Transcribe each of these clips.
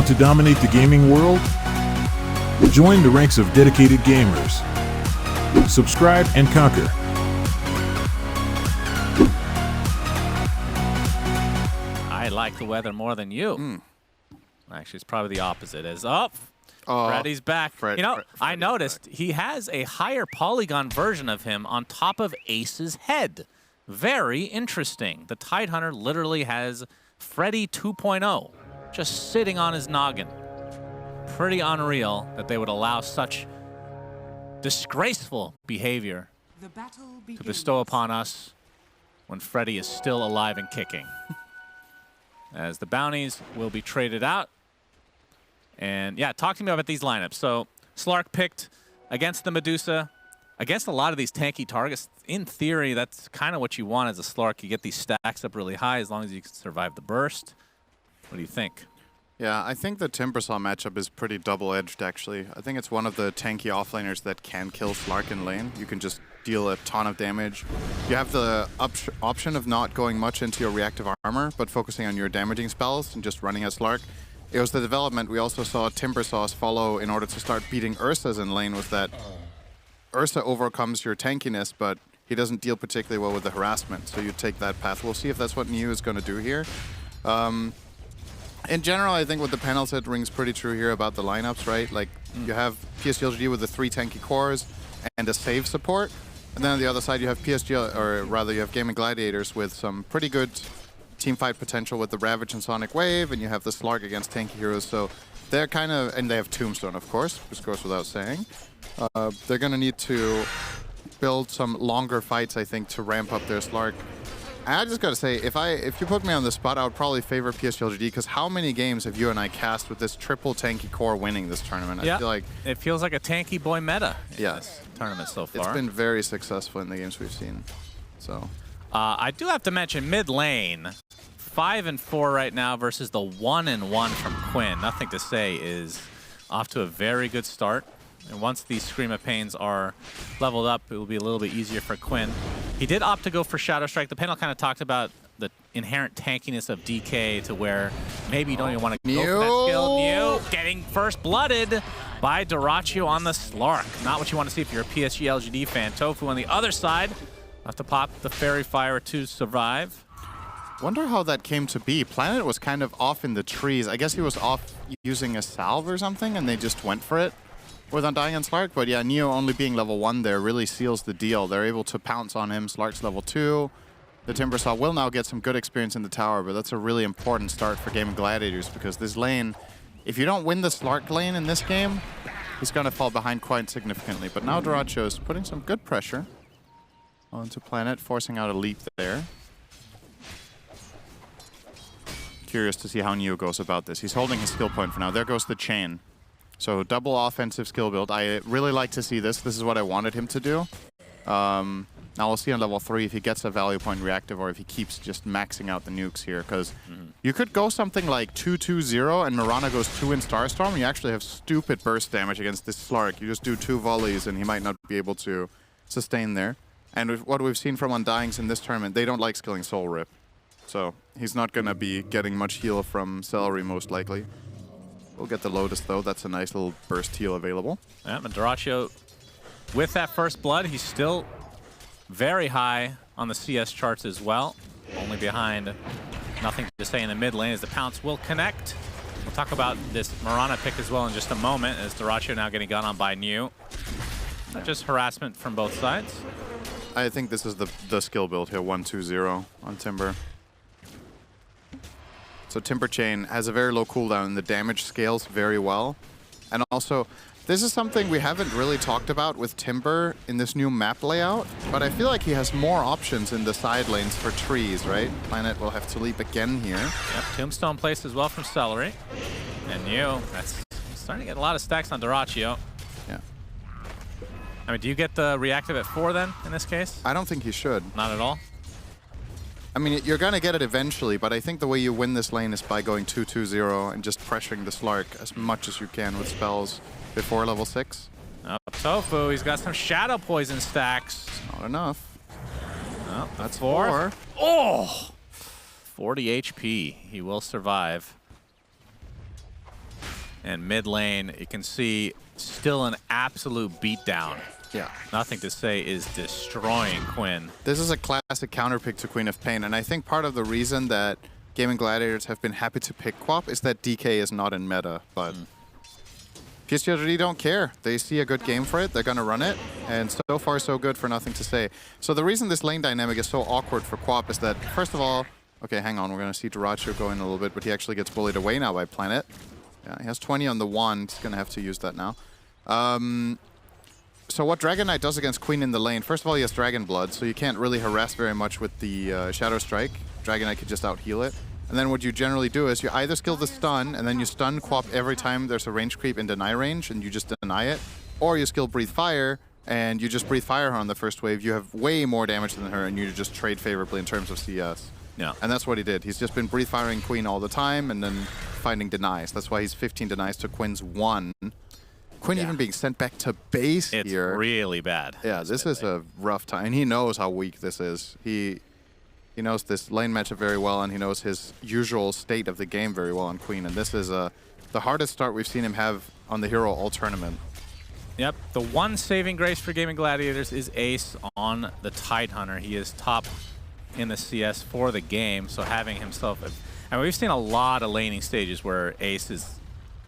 Want to dominate the gaming world? Join the ranks of dedicated gamers. Subscribe and conquer. I like the weather more than you. Actually, it's probably the opposite. Freddy's back. I noticed he has a higher polygon version of him on top of Ace's head. Very interesting. The Tidehunter literally has Freddy 2.0 just sitting on his noggin. Pretty unreal that they would allow such disgraceful behavior to bestow upon us when Freddy is still alive and kicking. As the bounties will be traded out. And yeah, talk to me about these lineups. So Slark picked against the Medusa, against a lot of these tanky targets. In theory, that's kind of what you want as a Slark. You get these stacks up really high as long as you can survive the burst. What do you think? Yeah, I think the Timbersaw matchup is pretty double-edged, actually. I think it's one of the tanky offlaners that can kill Slark in lane. You can just deal a ton of damage. You have the option of not going much into your reactive armor, but focusing on your damaging spells and just running a Slark. It was the development we also saw Timbersaw's follow in order to start beating Ursa's in lane, was that Ursa overcomes your tankiness, but he doesn't deal particularly well with the harassment, so you take that path. We'll see if that's what Neo is going to do here. In general, I think what the panel said rings pretty true here about the lineups, right? Like, you have PSG.LGD with the 3 tanky cores and a save support. And then on the other side, you have you have Gaimin Gladiators with some pretty good teamfight potential with the Ravage and Sonic Wave, and you have the Slark against tanky heroes. So they're kind of, and they have Tombstone, of course, which goes without saying. They're going to need to build some longer fights, I think, to ramp up their Slark. I just gotta say, if you put me on the spot, I would probably favor PSG.LGD, because how many games have you and I cast with this triple tanky core winning this tournament? Yeah, I feel like it feels like a tanky boy meta in this tournament so far. It's been very successful in the games we've seen. So I do have to mention mid lane, 5-4 right now versus the 1-1 from Quinn. Nothing to say is off to a very good start. And once these Scream of Pains are leveled up, it will be a little bit easier for Quinn. He did opt to go for Shadow Strike. The panel kind of talked about the inherent tankiness of DK to where maybe you don't even want to go for that skill. Neo getting first blooded by Dyrachyo on the Slark. Not what you want to see if you're a PSG.LGD fan. Tofu on the other side. Have to pop the Fairy Fire to survive. Wonder how that came to be. Planet was kind of off in the trees. I guess he was off using a salve or something, and they just went for it with Undying and Slark. But yeah, Neo only being level 1 there really seals the deal. They're able to pounce on him. Slark's level 2. The Timbersaw will now get some good experience in the tower, but that's a really important start for Gaimin Gladiators, because this lane, if you don't win the Slark lane in this game, he's going to fall behind quite significantly. But now Dyrachyo is putting some good pressure onto Planet, forcing out a leap there. Curious to see how Neo goes about this. He's holding his skill point for now. There goes the chain. So double offensive skill build. I really like to see this. This is what I wanted him to do. Now we'll see on level 3 if he gets a value point reactive or if he keeps just maxing out the nukes here. Because you could go something like 2-2-0 and Mirana goes 2 in Starstorm. You actually have stupid burst damage against this Slark. You just do 2 volleys and he might not be able to sustain there. And what we've seen from Undyings in this tournament, they don't like skilling Soul Rip. So he's not going to be getting much heal from Celery most likely. We'll get the Lotus, though. That's a nice little burst heal available. Yeah, and Dyrachyo, with that first blood, he's still very high on the CS charts as well. Only behind Nothing to say in the mid lane as the Pounce will connect. We'll talk about this Mirana pick as well in just a moment, as Dyrachyo now getting gun on by New. Not just harassment from both sides. I think this is the skill build here, 1-2-0 on Timber. So Timber Chain has a very low cooldown and the damage scales very well. And also, this is something we haven't really talked about with Timber in this new map layout, but I feel like he has more options in the side lanes for trees, right? Planet will have to leap again here. Yep, Tombstone placed as well from Celery. And New, that's starting to get a lot of stacks on Dyrachyo. Yeah. I mean, do you get the reactive at 4 then, in this case? I don't think he should. Not at all? I mean, you're going to get it eventually, but I think the way you win this lane is by going 2-2-0 and just pressuring the Slark as much as you can with spells before level 6. Oh, Tofu, he's got some Shadow Poison stacks. Not enough. Oh, that's 4. Oh! 40 HP. He will survive. And mid lane, you can see still an absolute beatdown. Yeah. Nothing to say is destroying Quinn. This is a classic counterpick to Queen of Pain, and I think part of the reason that Gaimin Gladiators have been happy to pick Quap is that DK is not in meta, but PSG.LGD don't care. They see a good game for it, they're gonna run it, and so far so good for Nothing to Say. So the reason this lane dynamic is so awkward for Quap is that, first of all, okay, hang on, we're gonna see Duracho go in a little bit, but he actually gets bullied away now by Planet. Yeah, he has 20 on the wand, he's gonna have to use that now. So what Dragon Knight does against Queen in the lane, first of all, he has Dragon Blood, so you can't really harass very much with the Shadow Strike. Dragon Knight can just out-heal it. And then what you generally do is you either skill the stun, and then you stun Quap every time there's a range creep in deny range, and you just deny it. Or you skill Breathe Fire, and you just Breathe Fire her on the first wave. You have way more damage than her, and you just trade favorably in terms of CS. Yeah. And that's what he did. He's just been Breathe Firing Queen all the time, and then finding denies. That's why he's 15 denies to Quinn's 1. Quinn even being sent back to base It's here. really bad. Yeah, this is a rough time. And he knows how weak this is. He knows this lane matchup very well, and he knows his usual state of the game very well on Queen. And this is the hardest start we've seen him have on the hero all tournament. Yep, the one saving grace for Gaimin Gladiators is Ace on the Tidehunter. He is top in the CS for the game, so having himself... And we've seen a lot of laning stages where Ace is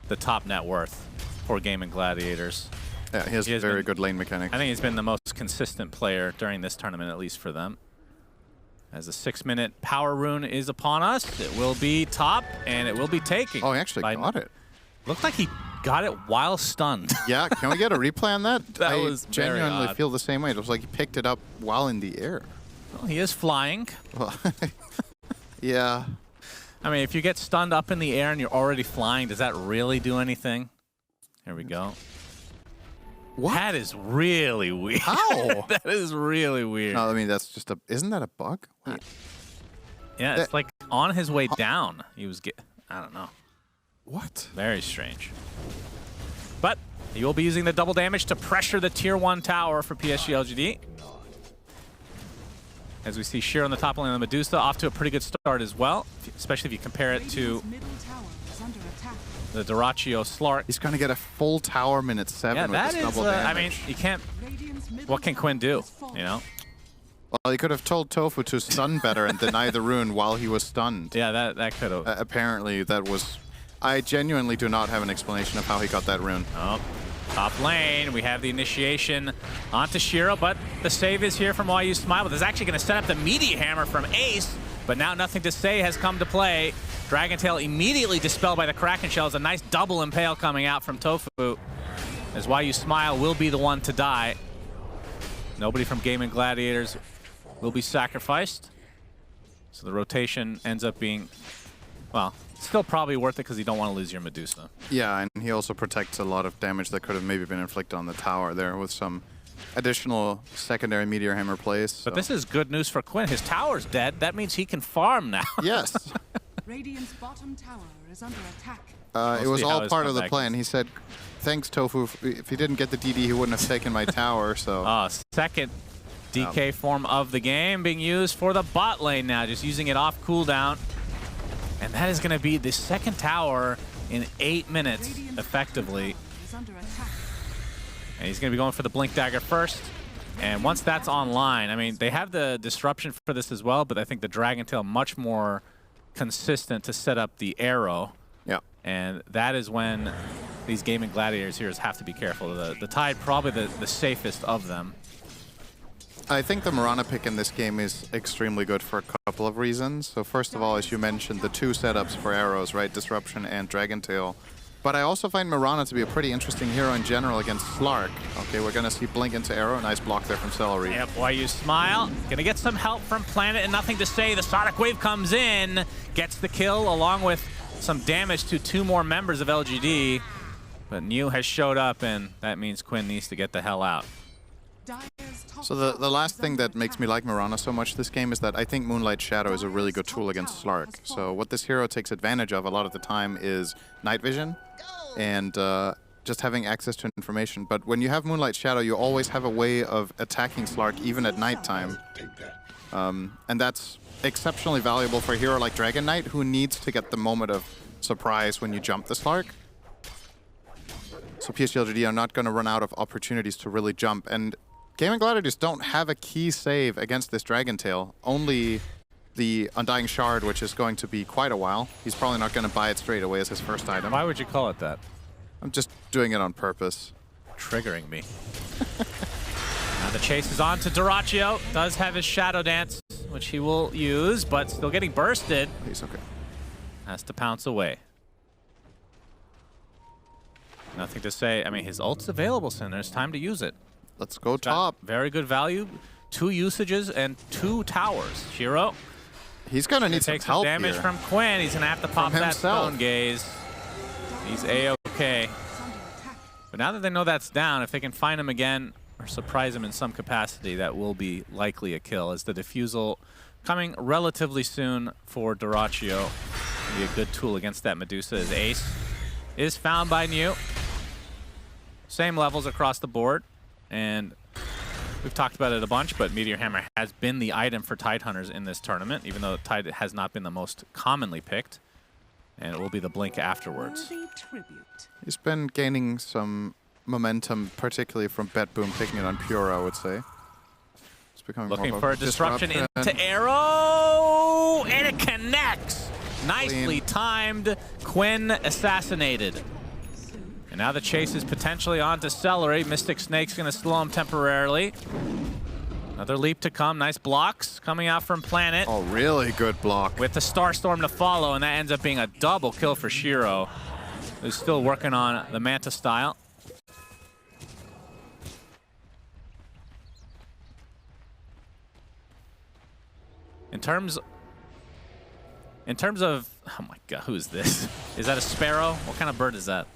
the top net worth for Gaimin Gladiators. Yeah, he has very good lane mechanics. I think he's been the most consistent player during this tournament, at least for them. As the 6-minute power rune is upon us, it will be top, and it will be taken. Oh, he actually got it. Looked like he got it while stunned. Yeah, can we get a replay on that? That was I genuinely odd. feel the same way. It was like he picked it up while in the air. Well, he is flying. Well, yeah. I mean, if you get stunned up in the air and you're already flying, does that really do anything? Here we go. What? That is really weird. How? That is really weird. No, I mean, that's just a... Isn't that a bug? Wait. Yeah, it's like on his way down. He was I don't know. What? Very strange. But he will be using the double damage to pressure the tier 1 tower for PSG.LGD. As we see Sheer on the top lane of the Medusa, off to a pretty good start as well, especially if you compare it to the Duracho Slark. He's going to get a full tower minute 7 Yeah, with that this is, double damage. I mean, you can't... What can Quinn do, you know? Well, he could have told Tofu to stun better and deny the rune while he was stunned. Yeah, that could have... Apparently, that was... I genuinely do not have an explanation of how he got that rune. Oh, top lane, we have the initiation onto Shiro, but the save is here from YU Smile. But this is actually going to set up the meteor hammer from Ace, but now Nothing to Say has come to play. Dragon Tail immediately dispelled by the Kraken Shells. A nice double impale coming out from Tofu, as YU Smile will be the one to die. Nobody from Gaimin Gladiators will be sacrificed. So the rotation ends up being, well, still probably worth it because you don't want to lose your Medusa. Yeah, and he also protects a lot of damage that could have maybe been inflicted on the tower there with some additional secondary Meteor Hammer plays. But this is good news for Quinn. His tower's dead. That means he can farm now. Yes. Radiant's bottom tower is under attack. It was all part of the plan. He said, thanks, Tofu. If he didn't get the DD, he wouldn't have taken my tower, so... Second DK form of the game being used for the bot lane now, just using it off cooldown. And that is going to be the second tower in 8 minutes, effectively. And he's going to be going for the Blink Dagger first. And once that's online, I mean, they have the disruption for this as well, but I think the Dragon Tail much more consistent to set up the arrow. Yeah. And that is when these Gaimin Gladiators here have to be careful. The Tide, probably the safest of them. I think the Mirana pick in this game is extremely good for a couple of reasons. So first of all, as you mentioned, the 2 setups for arrows, right? Disruption and Dragon Tail. But I also find Mirana to be a pretty interesting hero in general against Slark. Okay, we're going to see Blink into arrow. Nice block there from Celery. Yep, YU Smile. Gonna get some help from Planet and Nothing to Say. The Sonic Wave comes in, gets the kill along with some damage to 2 more members of LGD. But New has showed up, and that means Quinn needs to get the hell out. So the last thing that makes me like Mirana so much this game is that I think Moonlight Shadow is a really good tool against Slark. So what this hero takes advantage of a lot of the time is night vision and just having access to information. But when you have Moonlight Shadow, you always have a way of attacking Slark even at nighttime. And that's exceptionally valuable for a hero like Dragon Knight, who needs to get the moment of surprise when you jump the Slark. So PSG.LGD are not going to run out of opportunities to really jump. And Gaimin Gladiators don't have a key save against this Dragon Tail. Only the Undying Shard, which is going to be quite a while. He's probably not going to buy it straight away as his first item. Why would you call it that? I'm just doing it on purpose. Triggering me. Now the chase is on to Dyrachyo. Does have his Shadow Dance, which he will use, but still getting bursted. He's okay. Has to pounce away. Nothing to say. I mean, his ult's available, so there's time to use it. Let's go top. Very good value. 2 usages and 2 towers. Shiro. He's going to need some help damage here. from Quinn. He's going to have to pop that Stone Gaze. He's A-okay. But now that they know that's down, if they can find him again or surprise him in some capacity, that will be likely a kill. As the Diffusal coming relatively soon for Dyrachyo. Be a good tool against that Medusa as Ace is found by New. Same levels across the board. And we've talked about it a bunch, but Meteor Hammer has been the item for Tidehunters in this tournament, even though Tide has not been the most commonly picked. And it will be the Blink afterwards. He's been gaining some momentum, particularly from Bet Boom picking it on Pure, I would say. It's becoming looking more for a disruption into Arrow, and it connects. Nicely timed. Quinn assassinated. And now the chase is potentially on to Celery. Mystic Snake's going to slow him temporarily. Another leap to come. Nice blocks coming out from Planet. Oh, really good block. With the Starstorm to follow, and that ends up being a double kill for Shiro, who's still working on the Manta style. In terms of, oh my god, who is this? Is that a sparrow? What kind of bird is that?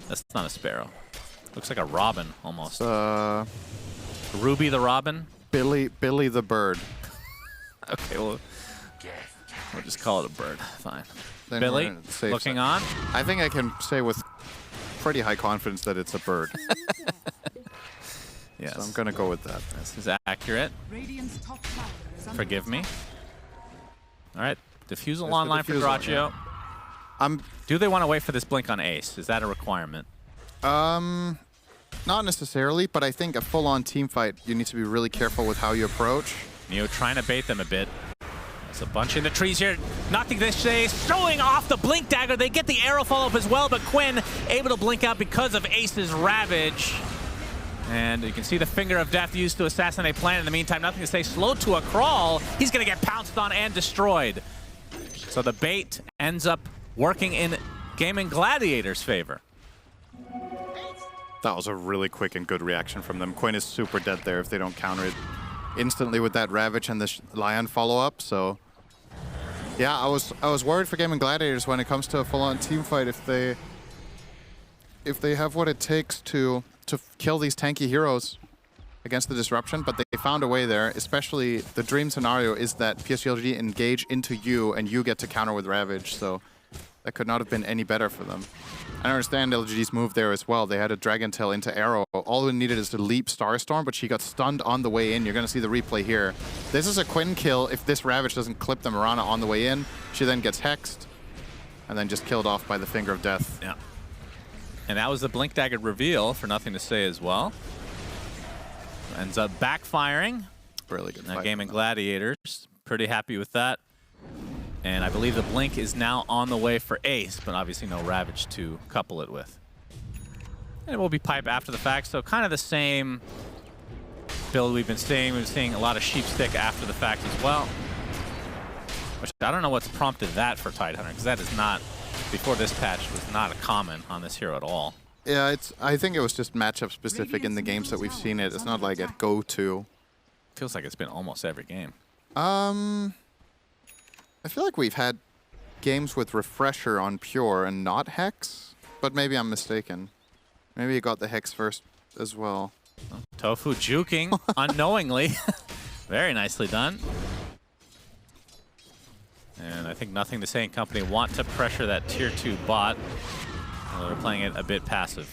That's not a sparrow. Looks like a robin, almost. Ruby the robin? Billy the bird. Okay, well, we'll just call it a bird. Fine. Then Billy, looking on. I think I can say with pretty high confidence that it's a bird. Yes. So I'm going to go with that. This is accurate. Forgive me. All right. Diffusal online for Dyrachyo. Yeah. Do they want to wait for this blink on Ace? Is that a requirement? Not necessarily, but I think a full-on team fight, you need to be really careful with how you approach. Neo trying to bait them a bit. There's a bunch in the trees here. Nothing to say. Showing off the blink dagger. They get the arrow follow-up as well, but Quinn able to blink out because of Ace's Ravage. And you can see the Finger of Death used to assassinate Planet. In the meantime, nothing to say. Slow to a crawl. He's going to get pounced on and destroyed. So the bait ends up working in Gaimin Gladiators' favor. That was a really quick and good reaction from them. Quinn is super dead there if they don't counter it instantly with that Ravage and the Lion follow-up. So yeah, I was worried for Gaimin Gladiators when it comes to a full-on team fight if they have what it takes to kill these tanky heroes against the disruption, but they found a way there. Especially the dream scenario is that PSG.LGD engage into you and you get to counter with Ravage, so that could not have been any better for them. I understand LGD's move there as well. They had a Dragon Tail into Arrow. All we needed is to leap Starstorm, but she got stunned on the way in. You're going to see the replay here. This is a Quinn kill if this Ravage doesn't clip the Mirana on the way in. She then gets hexed and then just killed off by the Finger of Death. Yeah. And that was the Blink Dagger reveal for nothing to say as well. Ends up backfiring. Really good Now fight. Gaimin Gladiators, pretty happy with that. And I believe the Blink is now on the way for Ace, but obviously no Ravage to couple it with. And it will be pipe after the fact, so kind of the same build we've been seeing. We've been seeing a lot of Sheep Stick after the fact as well. Which I don't know what's prompted that for Tidehunter, because that is not, before this patch, was not a common on this hero at all. Yeah, I think it was just matchup specific in the games that we've seen it. It's not like a go-to. Feels like it's been almost every game. I feel like we've had games with Refresher on Pure and not Hex, but maybe I'm mistaken. Maybe you got the Hex first as well. Tofu juking unknowingly. Very nicely done. And I think Nothing to Say and company want to pressure that tier 2 bot. They're playing it a bit passive.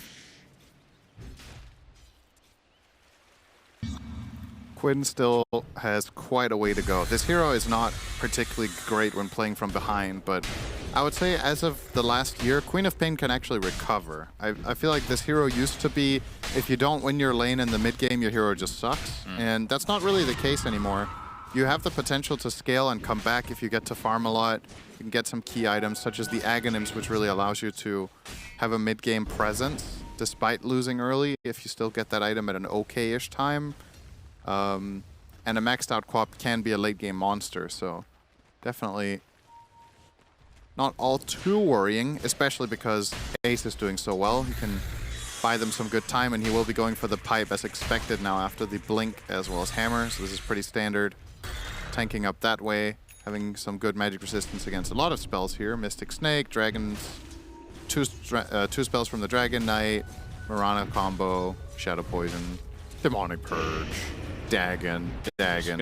Quinn still has quite a way to go. This hero is not particularly great when playing from behind, but I would say as of the last year, Queen of Pain can actually recover. I feel like this hero used to be, if you don't win your lane in the mid game, your hero just sucks. And that's not really the case anymore. You have the potential to scale and come back if you get to farm a lot. You can get some key items, such as the Aghanim's, which really allows you to have a mid game presence, despite losing early, if you still get that item at an okay-ish time. And a maxed out Quap can be a late game monster, so definitely not all too worrying, especially because Ace is doing so well. You can buy them some good time, and he will be going for the pipe as expected now after the blink as well as hammer, so this is pretty standard. Tanking up that way, having some good magic resistance against a lot of spells here. Mystic Snake, Dragons, two spells from the Dragon Knight, Mirana combo, Shadow Poison, Demonic Purge, Dagon, Dagon,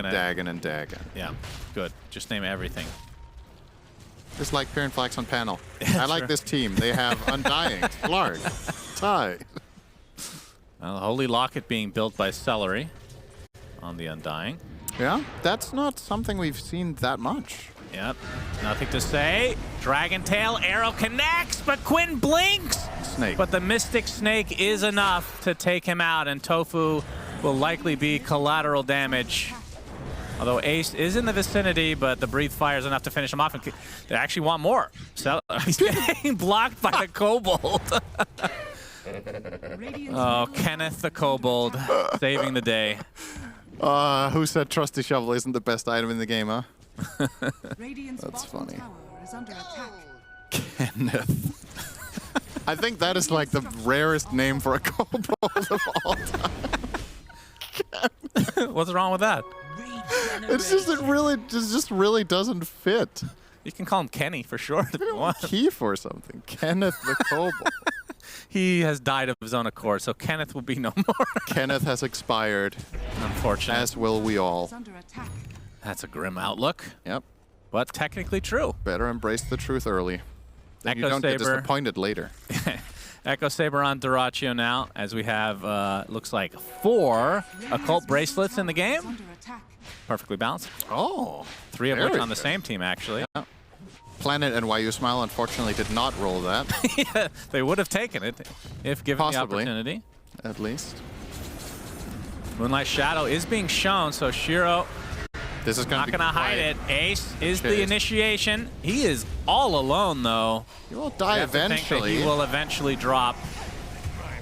and Dagon. Yeah, good. Just name everything. Just like Parent Flax on panel. I like this team. They have Undying, Lark, Tide. Well, Holy Locket being built by Celery on the Undying. Yeah, that's not something we've seen that much. Yep, nothing to say. Dragon Tail, arrow connects, but Quinn blinks! Snake. But the Mystic Snake is enough to take him out, and Tofu will likely be collateral damage. Although Ace is in the vicinity, but the Breathe Fire is enough to finish him off. And they actually want more. So he's getting blocked by the Kobold. Oh, Kenneth the Kobold saving the day. Who said Trusty Shovel isn't the best item in the game, huh? That's funny. Is under attack. Kenneth. I think that is like the rarest name for a Kobold of all time. What's wrong with that? It's just, it just really doesn't fit. You can call him Kenny for short if you want. Keith or something. Kenneth the Kobold. He has died of his own accord, so Kenneth will be no more. Kenneth has expired. Unfortunate. As will we all. Is under attack. That's a grim outlook, Yep. but technically true. Better embrace the truth early. Then you Echo don't get Saber. disappointed later. Echo Saber on Duraccio now, as we have, looks like 4 occult bracelets in the game. Under attack. Perfectly balanced. Oh. 3 of very which on the good. same team, actually. Yeah. Planet NYU Smile unfortunately did not roll that, Yeah, they would have taken it if given Possibly. the opportunity. at least. Moonlight Shadow is being shown, so Shiro This is not going to going be to hide quiet. it. Ace is the Chase. initiation. He is all alone, though. He will die You have to think that eventually, he will eventually drop.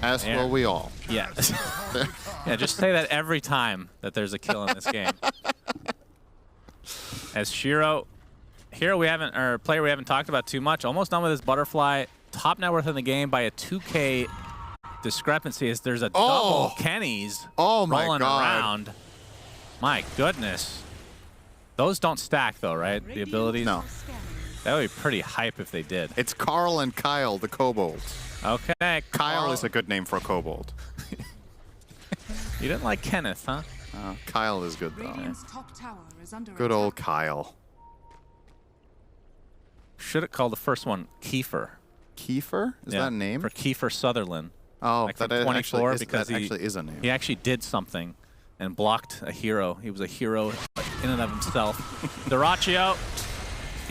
as There. will we all. Yes. Yeah, just say that every time that there's a kill in this game. As Shiro, player we haven't talked about too much, almost done with his butterfly. Top net worth in the game by a 2K discrepancy as there's a double Kenny's Oh my rolling God. around. My goodness. Those don't stack though, right? The abilities? No. That would be pretty hype if they did. It's Carl and Kyle, the kobolds. Okay. Kyle is a good name for a kobold. You didn't like Kenneth, huh? Kyle is good, though. Radiant's top tower is under Good attack. old Kyle. Should have called the first one Kiefer. Kiefer? Is that a name? For Kiefer Sutherland. Oh, Like that from 24 because that actually is a name. he actually did something and blocked a hero. He was a hero in and of himself. Duraccio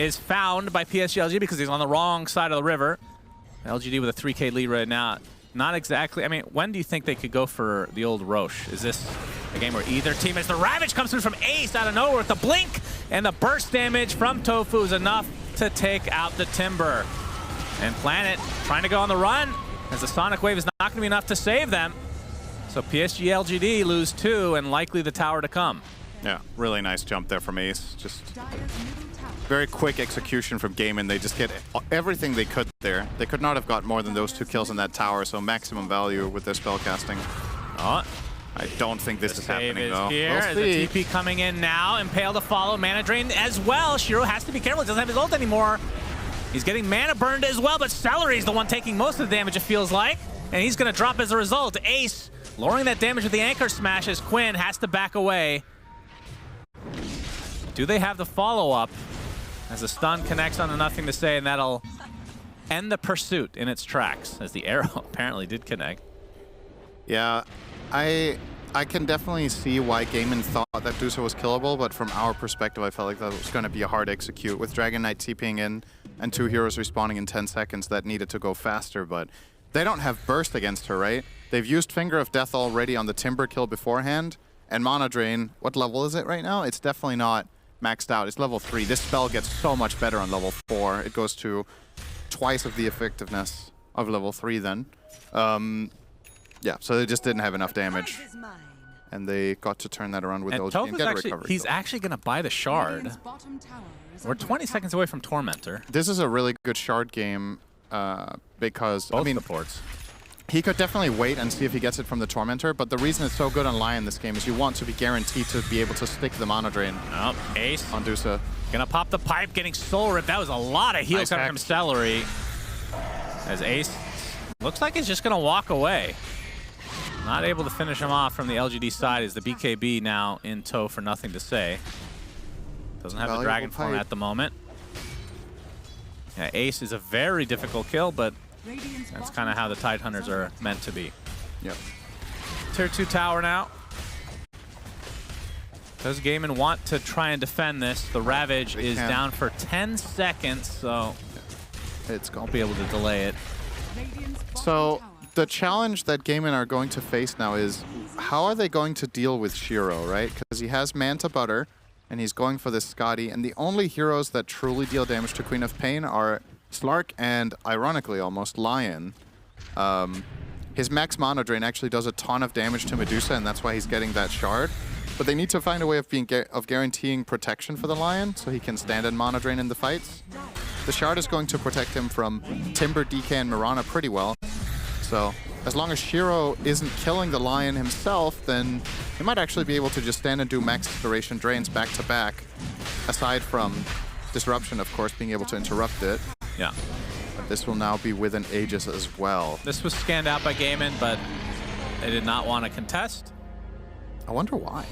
is found by PSG.LGD because he's on the wrong side of the river. LGD with a 3K lead right now. Not exactly. I mean, when do you think they could go for the old Roche? Is this a game where either team, as the Ravage comes through from Ace out of nowhere with the blink and the burst damage from Tofu is enough to take out the Timber. And Planet trying to go on the run as the Sonic Wave is not going to be enough to save them. So PSG.LGD lose 2 and likely the tower to come. Yeah, really nice jump there from Ace. Just Dire's middle tower. very quick execution from Gaimin. They just get everything they could there. They could not have got more than those 2 kills in that tower, so maximum value with their spellcasting. Oh, I don't think this the is save happening, is though. here. We'll As see. the TP coming in now. Impale to follow. Mana Drain as well. Shiro has to be careful. He doesn't have his ult anymore. He's getting mana burned as well, but Celery's the one taking most of the damage, it feels like. And he's going to drop as a result. Ace lowering that damage with the Anchor Smash as Quinn has to back away. Do they have the follow-up? As the stun connects on the Nothing to Say, and that'll end the pursuit in its tracks, as the arrow apparently did connect. Yeah, I can definitely see why Gaimin thought that Dusa was killable, but from our perspective, I felt like that was going to be a hard execute. With Dragon Knight TPing in and 2 heroes respawning in 10 seconds, that needed to go faster, but they don't have burst against her, right? They've used Finger of Death already on the Timber kill beforehand, and Mana Drain, what level is it right now? It's definitely not maxed out. It's level 3. This spell gets so much better on level 4. It goes to twice of the effectiveness of level 3 then. Yeah, so they just didn't have enough damage. And they got to turn that around with those and get a recovery. He's actually going to buy the shard. Radiant's bottom tower is We're under 20 attack. seconds away from Tormentor. This is a really good shard game because, Both I mean, supports. he could definitely wait and see if he gets it from the Tormentor, but the reason it's so good on Lion this game is you want to be guaranteed to be able to stick the Mana Drain Oh, Ace. on Dusa. Gonna pop the pipe, getting soul ripped. That was a lot of heals Nice coming hack. from Celery. As Ace looks like he's just gonna walk away. Not able to finish him off from the LGD side. Is the BKB now in tow for nothing to say. Doesn't have the Valuable dragon form pipe. at the moment. Yeah, Ace is a very difficult kill, but Radiant's that's bottom kind of how the tower Tide Hunters is under are meant to be. Yep. Tier 2 tower now. Does Gaimin want to try and defend this? The Ravage They is can. down for 10 seconds, so It's gone. won't be able to delay it. Radiant's bottom So tower. the challenge that Gaimin are going to face now is how are they going to deal with Shiro, right? Because he has Manta Butter, and he's going for this Scotty, and the only heroes that truly deal damage to Queen of Pain are Slark and, ironically almost, Lion. His max Mana Drain actually does a ton of damage to Medusa, and that's why he's getting that shard. But they need to find a way of guaranteeing protection for the Lion, so he can stand in Mana Drain in the fights. The shard is going to protect him from Timber, DK, and Mirana pretty well. So as long as Shiro isn't killing the Lion himself, then he might actually be able to just stand and do max duration drains back to back, aside from Disruption, of course, being able to interrupt it. Yeah. But this will now be with an Aegis as well. This was scanned out by Gaimin, but they did not want to contest. I wonder why.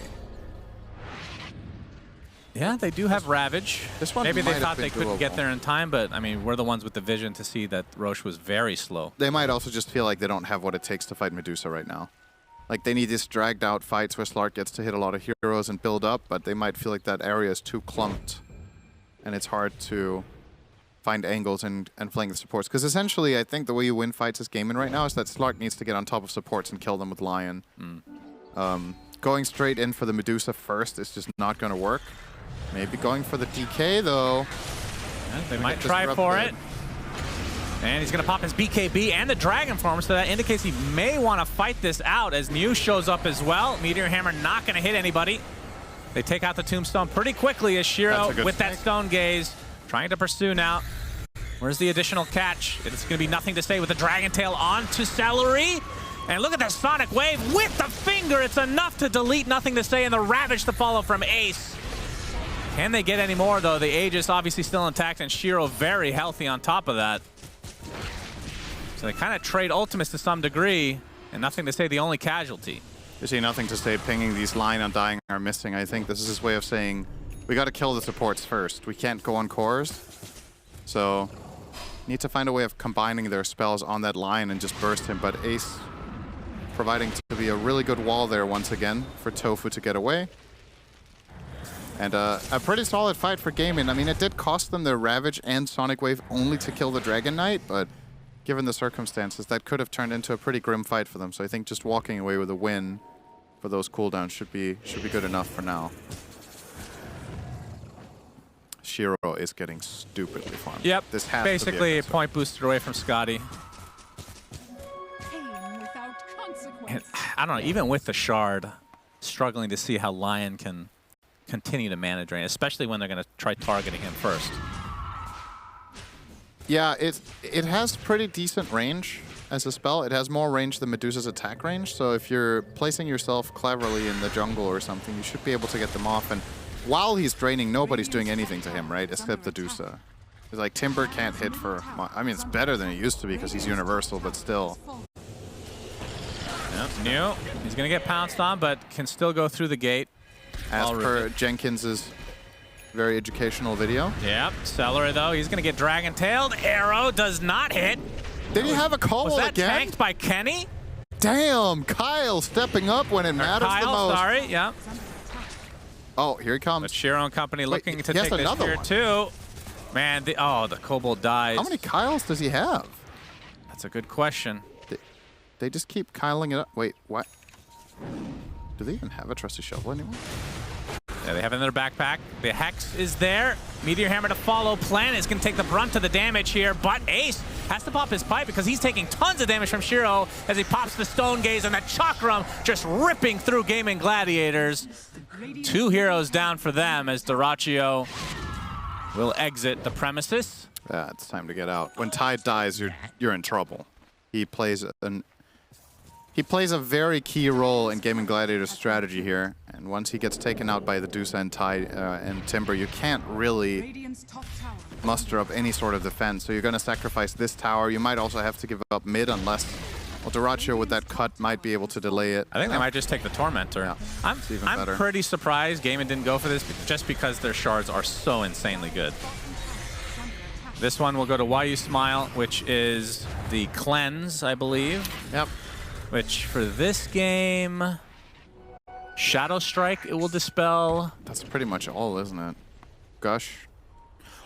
Yeah, they do have Ravage. This one Maybe might they have thought been they couldn't get doable. there in time, but I mean, we're the ones with the vision to see that Roche was very slow. They might also just feel like they don't have what it takes to fight Medusa right now. Like, they need these dragged out fights where Slark gets to hit a lot of heroes and build up, but they might feel like that area is too clumped, and it's hard to find angles and flank the supports. Because essentially, I think the way you win fights as Gaimin right now is that Slark needs to get on top of supports and kill them with Lion. Going straight in for the Medusa first is just not going to work. Maybe going for the DK, though. Yeah, they might get try for disrupted. it. And he's going to pop his BKB and the Dragon Form, so that indicates he may want to fight this out as Mew shows up as well. Meteor Hammer not going to hit anybody. They take out the Tombstone pretty quickly as Shiro, That's a good with that snake. Stone Gaze, trying to pursue now. Where's the additional catch? It's going to be nothing to say with the Dragon Tail onto Celery. And look at the Sonic Wave with the finger. It's enough to delete nothing to say, and the Ravage to follow from Ace. Can they get any more, though? The Aegis obviously still intact, and Shiro very healthy on top of that. So they kind of trade ultimates to some degree, and nothing to say the only casualty. You see nothing to say pinging these Lion on dying are missing. I think this is his way of saying, we got to kill the supports first. We can't go on cores. So, need to find a way of combining their spells on that Lion and just burst him. But Ace providing to be a really good wall there once again for Tofu to get away. And a pretty solid fight for Gaimin. I mean, it did cost them their Ravage and Sonic Wave only to kill the Dragon Knight, but given the circumstances, that could have turned into a pretty grim fight for them. So I think just walking away with a win for those cooldowns should be good enough for now. Shiro is getting stupidly farmed. Yep, This has basically to a be point booster away from Scotty. Pain without consequence. And I don't know, even with the Shard, struggling to see how Lion can continue to mana drain, especially when they're going to try targeting him first. Yeah, it has pretty decent range as a spell. It has more range than Medusa's attack range, so if you're placing yourself cleverly in the jungle or something, you should be able to get them off. And while he's draining, nobody's doing anything to him, right? Except the Dusa. It's like Timber can't hit for... I mean, it's better than it used to be because he's universal, but still. Yep, New. He's going to get pounced on, but can still go through the gate. As All per ripped. Jenkins's very educational video. Yep, Celery, though, he's going to get Dragon-tailed. Arrow does not hit. Did he have a call Was that again? tanked by Kenny? Damn, Kyle stepping up when it matters the most. Sorry, yeah. Oh, here he comes. But Shiro and company looking to he has take this another here one. too. Man, the Kobold dies. How many Kyles does he have? That's a good question. They just keep Kyling it up. Wait, what? Do they even have a trusty shovel anymore? Yeah, they have it in their backpack. The Hex is there. Meteor Hammer to follow. Planet's going to take the brunt of the damage here, but Ace has to pop his pipe because he's taking tons of damage from Shiro as he pops the Stone Gaze, and that Chakram just ripping through Gaimin Gladiators. 2 heroes down for them as Dyrachyo will exit the premises. Yeah, it's time to get out. When Tide dies, you're in trouble. He plays a very key role in Gaimin Gladiator's strategy here, and once he gets taken out by the Dusa and Tide and Timber, you can't really Radiant's top tower. muster up any sort of defense. So you're going to sacrifice this tower. You might also have to give up mid unless, well, Dyrachyo with that cut might be able to delay it. I think they might just take the Tormentor. Yeah, I'm better. pretty surprised Gaimin didn't go for this just because their shards are so insanely good. This one will go to YU Smile, which is the Cleanse, I believe. Yep. Which for this game, Shadow Strike it will dispel. That's pretty much all, isn't it? Gush.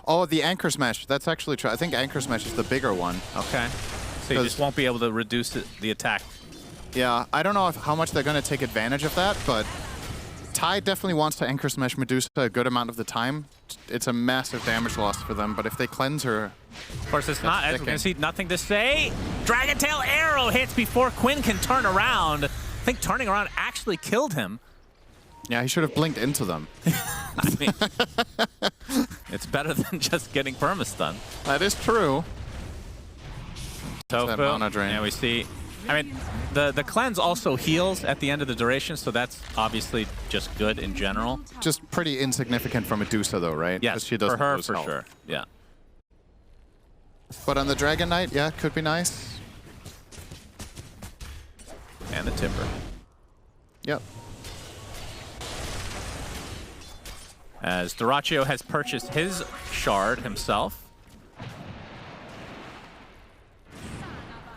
Oh, the Anchor Smash. That's actually true. I think Anchor Smash is the bigger one. Okay. So you just won't be able to reduce the attack. Yeah, I don't know how much they're going to take advantage of that, but Tide definitely wants to Anchor Smash Medusa a good amount of the time. It's a massive damage loss for them, but if they cleanse her... Of course, it's not, as we're going to see, nothing to say. Dragon Tail Arrow hits before Quinn can turn around. I think turning around actually killed him. Yeah, he should have blinked into them. I mean, it's better than just getting permastun. That is true. Tofu. That mana drain. Yeah, we see. I mean, the cleanse also heals at the end of the duration, so that's obviously just good in general. Just pretty insignificant for Medusa, though, right? Yes, she doesn't for her, lose for health. sure. Yeah. But on the Dragon Knight, yeah, could be nice. And the Timber. Yep. As Dyrachyo has purchased his shard himself.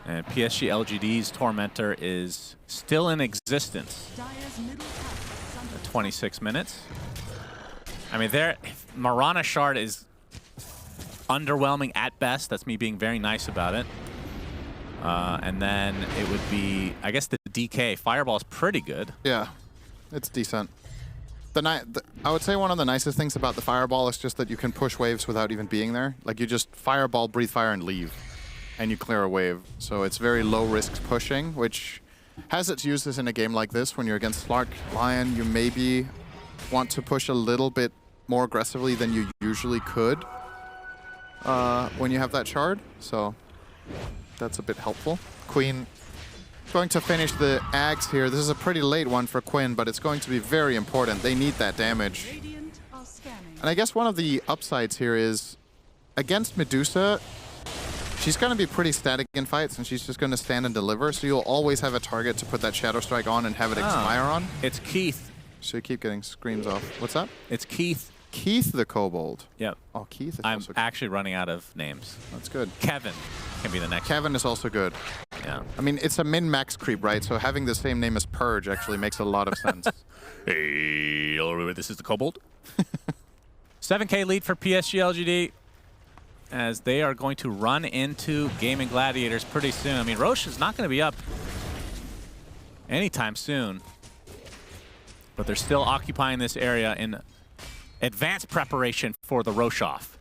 And PSG.LGD's Tormentor is still in existence Dire's middle tower is under at 26 minutes. I mean, Marana shard is underwhelming at best. That's me being very nice about it. And then it would be, I guess, the DK. Fireball is pretty good. Yeah, it's decent. I would say one of the nicest things about the Fireball is just that you can push waves without even being there. Like, you just Fireball, breathe fire, and leave. And you clear a wave. So it's very low risk pushing, which has its uses in a game like this. When you're against Slark Lion, you maybe want to push a little bit more aggressively than you usually could when you have that shard. So that's a bit helpful. Queen going to finish the Ags here. This is a pretty late one for Quinn, but it's going to be very important. They need that damage. Radiant are scanning. And I guess one of the upsides here is against Medusa, she's going to be pretty static in fights, and she's just going to stand and deliver, so you'll always have a target to put that Shadow Strike on and have it expire on. It's Keith. So you keep getting screams off. What's that? It's Keith. Keith the Kobold. Yep. Oh, Keith is I'm also good. actually running out of names. That's good. Kevin can be the next. Kevin is also good. Yeah. I mean, it's a min-max creep, right? So having the same name as Purge actually makes a lot of sense. Hey, this is the Kobold. 7K lead for PSG.LGD as they are going to run into Gaimin Gladiators pretty soon. I mean, Roche is not going to be up anytime soon, but they're still occupying this area in advanced preparation for the Roche-off.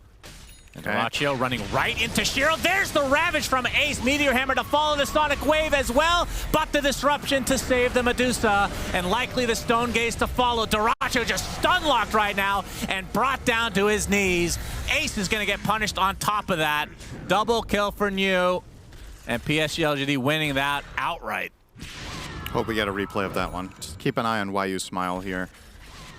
And Dyrachyo running right into Shiro. There's the Ravage from Ace. Meteor Hammer to follow the Sonic Wave as well, but the Disruption to save the Medusa, and likely the Stone Gaze to follow. Dyrachyo just stun-locked right now and brought down to his knees. Ace is going to get punished on top of that. Double kill for New, and PSG.LGD winning that outright. Hope we get a replay of that one. Just keep an eye on YU Smile here.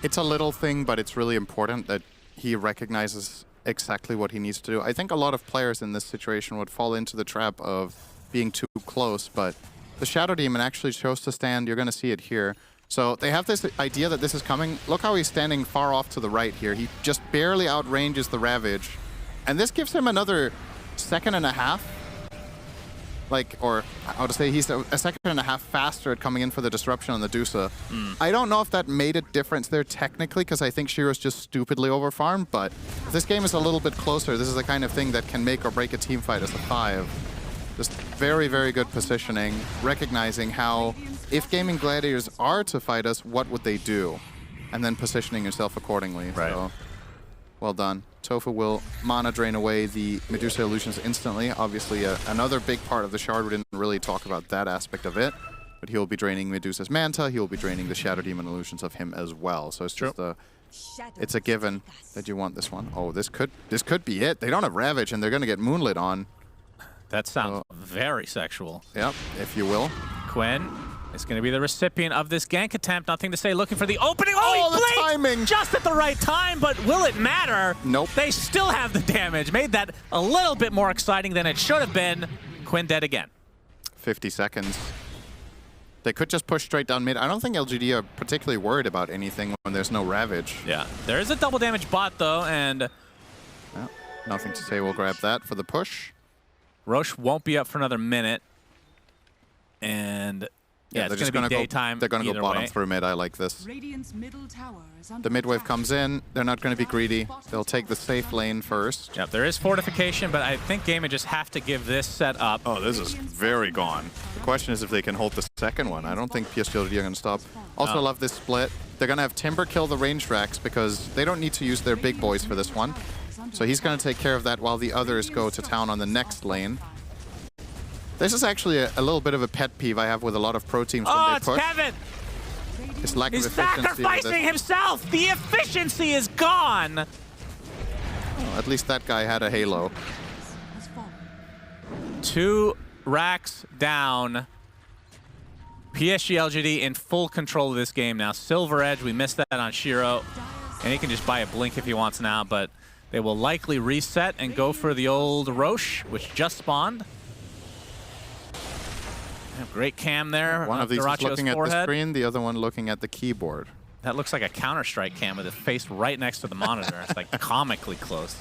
It's a little thing, but it's really important that he recognizes exactly what he needs to do. I think a lot of players in this situation would fall into the trap of being too close, but the Shadow Demon actually chose to stand. You're going to see it here. So they have this idea that this is coming. Look how he's standing far off to the right here. He just barely outranges the Ravage. And this gives him another second and a half like, or I would say he's a second and a half faster at coming in for the disruption on the Dusa. I don't know if that made a difference there technically, because I think Shiro's just stupidly overfarmed, but if this game is a little bit closer, this is the kind of thing that can make or break a team fight as a 5. Just very, very good positioning, recognizing how, if Gaimin Gladiators are to fight us, what would they do? And then positioning yourself accordingly. Right. So, well done. Tofu will mana drain away the Medusa illusions instantly. Obviously, another big part of the shard. We didn't really talk about that aspect of it, but he will be draining Medusa's Manta. He will be draining the Shadow Demon illusions of him as well. So it's just it's a given that you want this one. Oh, this could be it. They don't have Ravage, and they're going to get Moonlit on. That sounds very sexual. Yep, if you will. Quinn is going to be the recipient of this gank attempt. Nothing to say, looking for the opening. Oh, he the blinked timing! just at the right time, but will it matter? Nope. They still have the damage. Made that a little bit more exciting than it should have been. Quinn dead again. 50 seconds. They could just push straight down mid. I don't think LGD are particularly worried about anything when there's no Ravage. Yeah, there is a double damage bot, though, and Yeah, nothing to say. We'll grab that for the push. Roche won't be up for another minute. And yeah, it's going to be daytime. They're going to go bottom way. through mid. I like this. Radiant's middle tower is under The mid wave attack. comes in. They're not going to be greedy. They'll take the safe lane first. Yep, there is fortification, but I think Gaimin just have to give this set up. Oh, this is very gone. The question is if they can hold the second one. I don't think PSG.LGD are going to stop. Also, love this split. They're going to have Timber kill the ranged racks because they don't need to use their big boys for this one. So he's going to take care of that while the others go to town on the next lane. This is actually a little bit of a pet peeve I have with a lot of pro teams when Oh, they it's push. Kevin! It's lack He's of efficiency. with sacrificing this. himself! The efficiency is gone! Oh, at least that guy had a halo. Has fallen. 2 racks down. PSG.LGD in full control of this game now. Silver Edge, we missed that on Shiro. And he can just buy a blink if he wants now, but they will likely reset and go for the old Roche, which just spawned. Great cam there. One of these is Duracio's looking at the forehead. screen, the other one looking at the keyboard. That looks like a Counter-Strike cam with his face right next to the monitor. It's like comically close.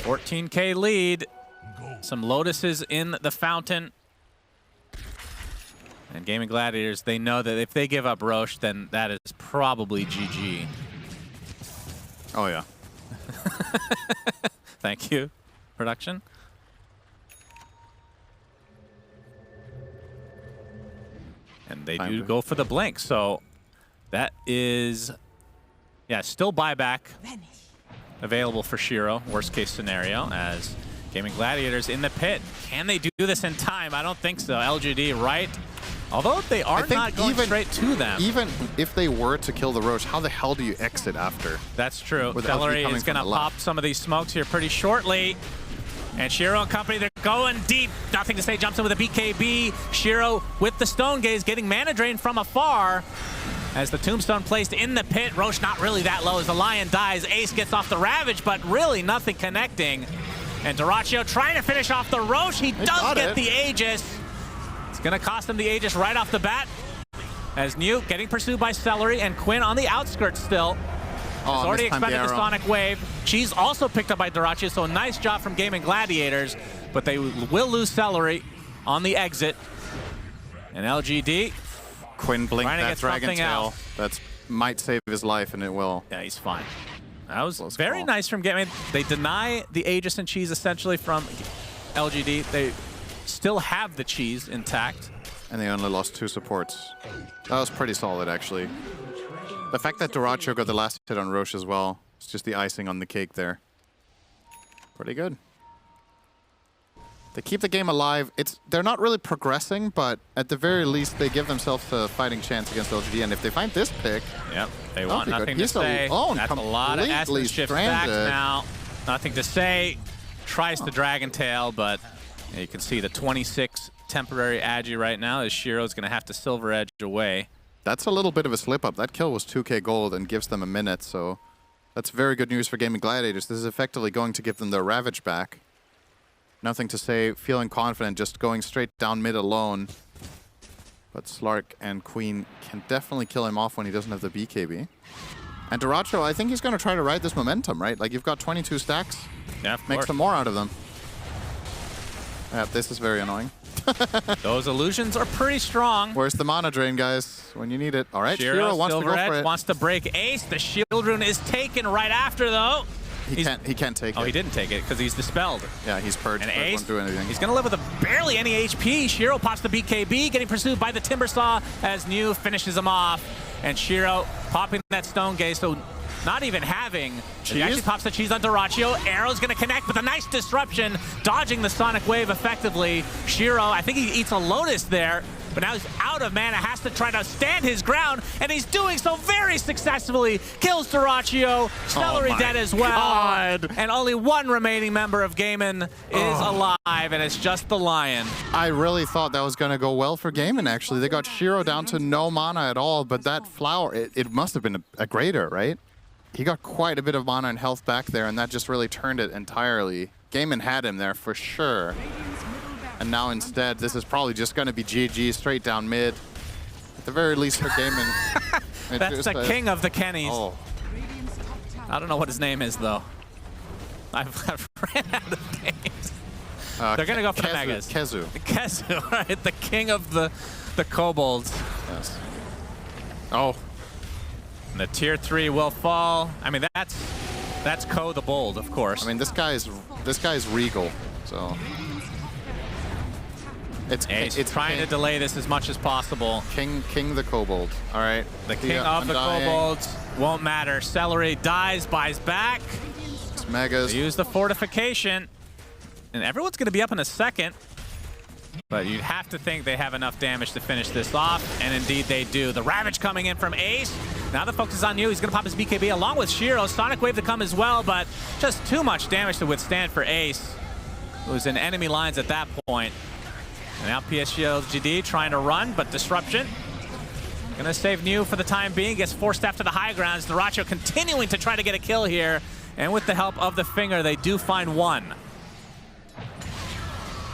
$14K lead. Some Lotuses in the fountain. And Gaimin Gladiators, they know that if they give up Roche, then that is probably GG. Oh, yeah. Thank you, production. And they do go for the blink, so that is, yeah, still buyback available for Shiro, worst case scenario, as Gaimin Gladiators in the pit. Can they do this in time? I don't think so. LGD, right? Although they are not going straight to them. Even if they were to kill the Roche, how the hell do you exit after? That's true. With Celery LGD coming is going to from the pop left. some of these smokes here pretty shortly. And Shiro and company, they're going deep. Nothing to say, jumps in with a BKB. Shiro with the Stone Gaze, getting mana drain from afar. As the Tombstone placed in the pit, Roche not really that low as the Lion dies. Ace gets off the Ravage, but really nothing connecting. And Duraccio trying to finish off the Roche. He does get the Aegis. It's going to cost him the Aegis right off the bat. As Newt getting pursued by Celery and Quinn on the outskirts still. Oh, He's already expended the arrow. Sonic Wave. Cheese also picked up by Duraccio, so a nice job from Gaimin Gladiators. But they will lose Celery on the exit. And LGD, Quinn blinked trying to that get Dragon something Tail. out. That might save his life, and it will. yeah, he's fine. That was Close very call. nice from Gaimin. They deny the Aegis and Cheese essentially from LGD. They still have the Cheese intact. And they only lost 2 supports. That was pretty solid, actually. The fact that Duraccio got the last hit on Roche as well, it's just the icing on the cake there. Pretty good. They keep the game alive. They're not really progressing, but at the very least, they give themselves a fighting chance against LGD. And if they find this pick, Yep, they want be good. nothing to He's say. alone, That's a lot of completely essence shift back stranded. now. Nothing to say. Tries the Dragon Tail, but you can see the 26 temporary Agi right now as Shiro's going to have to Silver Edge away. that's a little bit of a slip-up. That kill was 2k gold and gives them a minute, so that's very good news for Gaimin Gladiators. This is effectively going to give them their Ravage back. Nothing to say, feeling confident, just going straight down mid alone. But Slark and Queen can definitely kill him off when he doesn't have the BKB. And Duracho, I think he's going to try to ride this momentum, right? Like, you've got 22 stacks. Yeah, of Make course. some more out of them. Yeah, this is very annoying. Those illusions are pretty strong. Where's the mana drain, guys? When you need it. All right, Shiro wants to go for it. wants to break Ace. The shield rune is taken right after, though. He can't take it. Oh, he didn't take it because he's dispelled. Yeah, he's purged. And But Ace, won't do anything. he's going to live with barely any HP. Shiro pops the BKB, getting pursued by the Timbersaw as New finishes him off. And Shiro popping that Stone Gaze, so not even having. He actually pops the cheese on Duracho. Arrow's going to connect with a nice disruption, dodging the Sonic Wave effectively. Shiro, I think he eats a Lotus there, but now he's out of mana, has to try to stand his ground, and he's doing so very successfully. Kills Duracho, Celery dead as well. God. And only one remaining member of Gaimin is alive, and it's just the Lion. I really thought that was going to go well for Gaimin, actually. They got Shiro down to no mana at all, but that flower, it must have been a greater, right? He got quite a bit of mana and health back there, and that just really turned it entirely. Gaimin had him there for sure. And now instead, this is probably just going to be GG straight down mid. At the very least for Gaimin. That's the king of the Kennys. Oh. I don't know what his name is, though. I've ran out of names. They're going to go for the Megas. Kezu. Kezu, right? The king of the kobolds. Yes. Oh. And the tier 3 will fall. I mean, that's Ko the Bold, of course. I mean, this guy's regal, so it's trying to delay this as much as possible. King the Kobold. All right. The king of the kobolds won't matter. Celery dies, buys back. It's Megas. They use the fortification, and everyone's going to be up in a second. But you'd have to think they have enough damage to finish this off, and indeed they do. The Ravage coming in from Ace. Now the focus is on you. He's going to pop his BKB along with Shiro. Sonic Wave to come as well, but just too much damage to withstand for Ace, who's in enemy lines at that point. And now PSG.LGD trying to run, but disruption. Going to save New for the time being. Gets forced after the high grounds. Duracho continuing to try to get a kill here, and with the help of the finger, they do find one.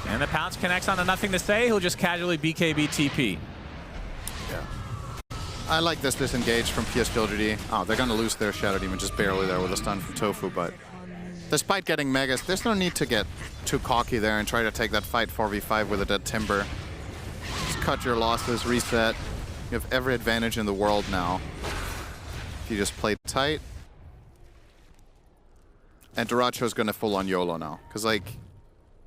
And the Pounce connects on a Nothing to Say, who'll just casually BKB TP. Yeah. I like this disengage from PSG.LGD. Oh, they're going to lose their Shadow Demon just barely there with a stun from Tofu, but despite getting Megas, there's no need to get too cocky there and try to take that fight 4v5 with a dead Timber. Just cut your losses, reset. You have every advantage in the world now. If you just play tight. And Duracho's going to full-on YOLO now, because, like,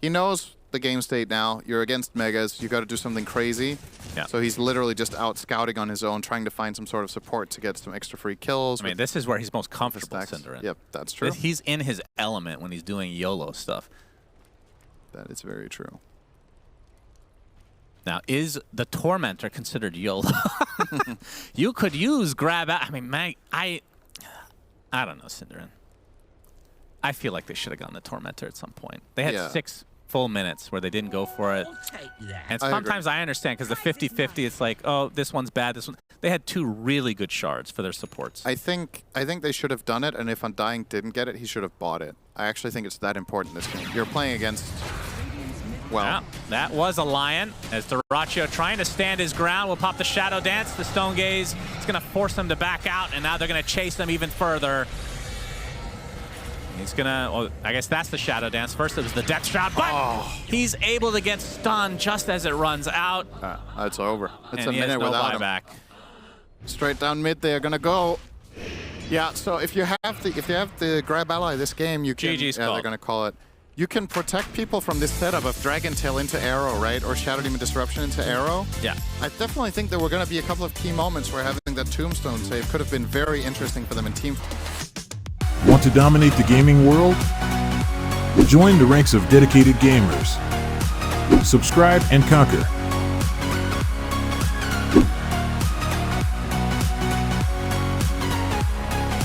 he knows the game state now. You're against Megas. You got to do something crazy. Yeah. So he's literally just out scouting on his own, trying to find some sort of support to get some extra free kills. I mean, this is where he's most comfortable, stacks. Cinderin. Yep, that's true. He's in his element when he's doing YOLO stuff. That is very true. Now, is the Tormentor considered YOLO? You could use grab out. I mean, I don't know, Cinderin. I feel like they should have gotten the Tormentor at some point. They had 6 full minutes where they didn't go for it. And sometimes I understand because the 50-50, it's like, oh, this one's bad, this one. They had 2 really good shards for their supports. I think they should have done it, and if Undying didn't get it, he should have bought it. I actually think it's that important this game. You're playing against, well... Yeah, that was a Lion, as Duracho trying to stand his ground will pop the Shadow Dance. The Stone Gaze is going to force them to back out, and now they're going to chase them even further. He's gonna, well, I guess that's the Shadow Dance. First it was the Death Shroud, but he's able to get stunned just as it runs out. It's over. It's and a minute without buyback. him. Straight down mid, they're gonna go. Yeah, so if you have the grab ally this game, you can. GG's they're gonna call it. You can protect people from this setup of Dragon Tail into Arrow, right, or Shadow Demon Disruption into Arrow. Yeah. I definitely think there were gonna be a couple of key moments where having that Tombstone save could have been very interesting for them in team. Want to dominate the gaming world? Join the ranks of dedicated gamers. Subscribe and conquer.